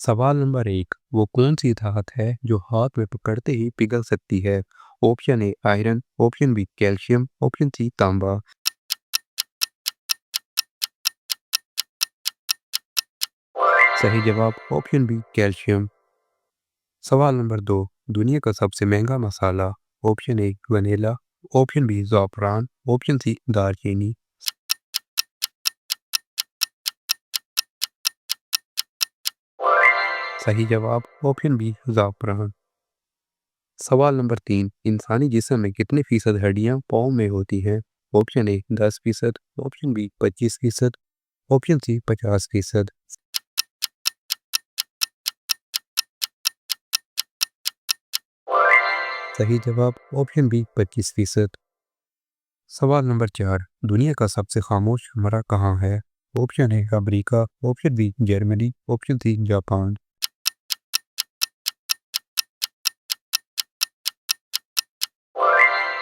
सवाल नंबर 1। वो कौन सी धात है जो हाथ में पकड़ते ही पिघल सकती है? Option A iron, option B calcium, option C तांबा। सही जवाब ऑप्शन बी कैल्शियम। सवाल नंबर 2। दुनिया का सबसे महंगा मसाला? Option A vanilla, option B ज़ाफ़रान, ऑप्शन सी दालचीनी। सही जवाब ऑप्शन बी ज़ाफ़रान। सवाल नंबर 3। इंसानी जिस्म में कितने फीसद हड्डियां पाँव में होती हैं? Option A 10%, option B 25%, option C 50%। सही जवाब ऑप्शन बी 25%। सवाल नंबर 4। दुनिया का सबसे खामोश कमरा कहाँ है? Option A America, option B Germany, option C Japan.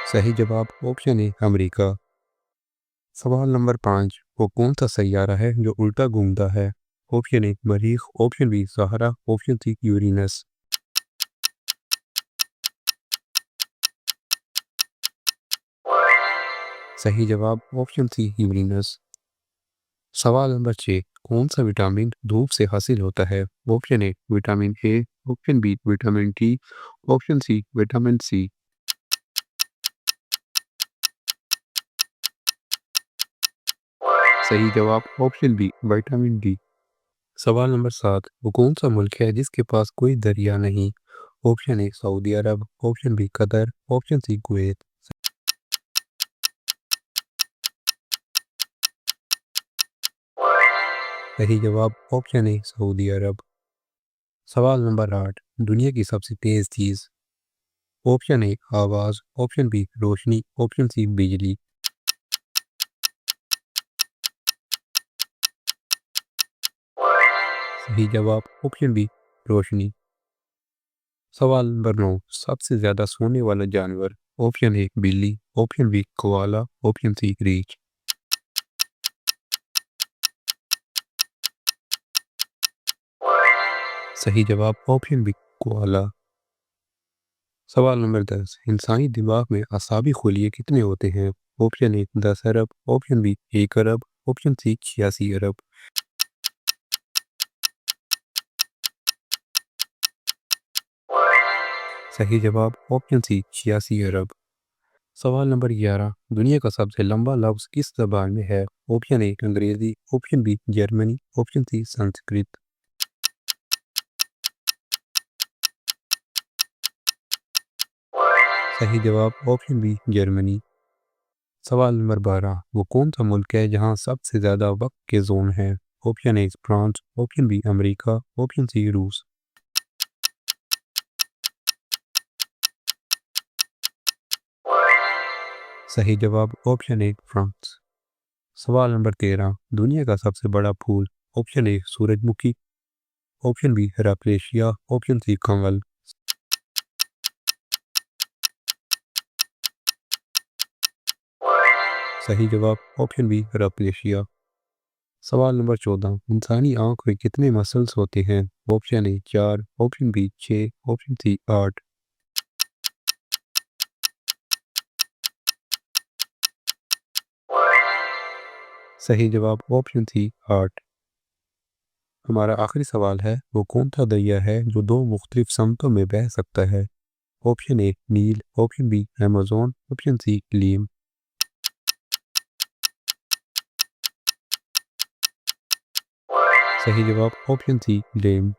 सही जवाब ऑप्शन ए अमेरिका। सवाल नंबर 5। वो कौन सा सैयारा है जो उल्टा घूमता है? ऑप्शन ए मरीख, option B Sahara, option C Uranus. सही जवाब ऑप्शन सी यूरेनस। सवाल नंबर 6। कौन सा विटामिन धूप से हासिल होता है? Option A vitamin A, option B vitamin D, option C vitamin C. सही जवाब ऑप्शन बी विटामिन डी। सवाल नंबर 7। वो कौन सा मुल्क है जिसके पास कोई दरिया नहीं? Option A Saudi Arab, option B Qatar, option C Kuwait. सही जवाब ऑप्शन ए सऊदी अरब। सवाल नंबर 8। दुनिया की सबसे तेज चीज़? ऑप्शन ए आवाज़, ऑप्शन बी रोशनी, ऑप्शन सी बिजली। सही जवाब ऑप्शन बी रोशनी। सवाल नंबर 9। सबसे ज़्यादा सोने वाला जानवर? ऑप्शन ए बिल्ली, option B koala, option C रीछ। सही जवाब ऑप्शन बी कोआला। सवाल नंबर 10। इंसानी दिमाग में असाबी खुलिये कितने होते हैं? ऑप्शन ए 10 अरब, ऑप्शन बी 1 अरब, ऑप्शन सी 86 अरब। सही जवाब ऑप्शन सी 86 अरब। सवाल नंबर 11। दुनिया का सबसे लंबा लफ्ज़ किस ज़बान में है? ऑप्शन ए अंग्रेज़ी, option B Germany, option C Sanskrit. सही जवाब ऑप्शन बी जर्मनी। सवाल नंबर 12। वो कौन सा मुल्क है जहाँ सबसे ज़्यादा वक्त के जोन हैं? Option A France, option B America, option C रूस। सही जवाब ऑप्शन ए फ्रांस। सवाल नंबर 13। दुनिया का सबसे बड़ा फूल? ऑप्शन ए सूरजमुखी, option B rafflesia, option C कमल। सही जवाब ऑप्शन बी राप्रेशिया। सवाल नंबर 14। इंसानी आंख में कितने मसल्स होते हैं? Option A 4, option B 6, option C 8। सही जवाब ऑप्शन सी 8। हमारा आखिरी सवाल है, वो कौन सा दरिया है जो दो मुख्तलिफ समतों में बह सकता है? Option A Nile, option B Amazon, option C लीम। सही जवाब ऑप्शन सी लेम।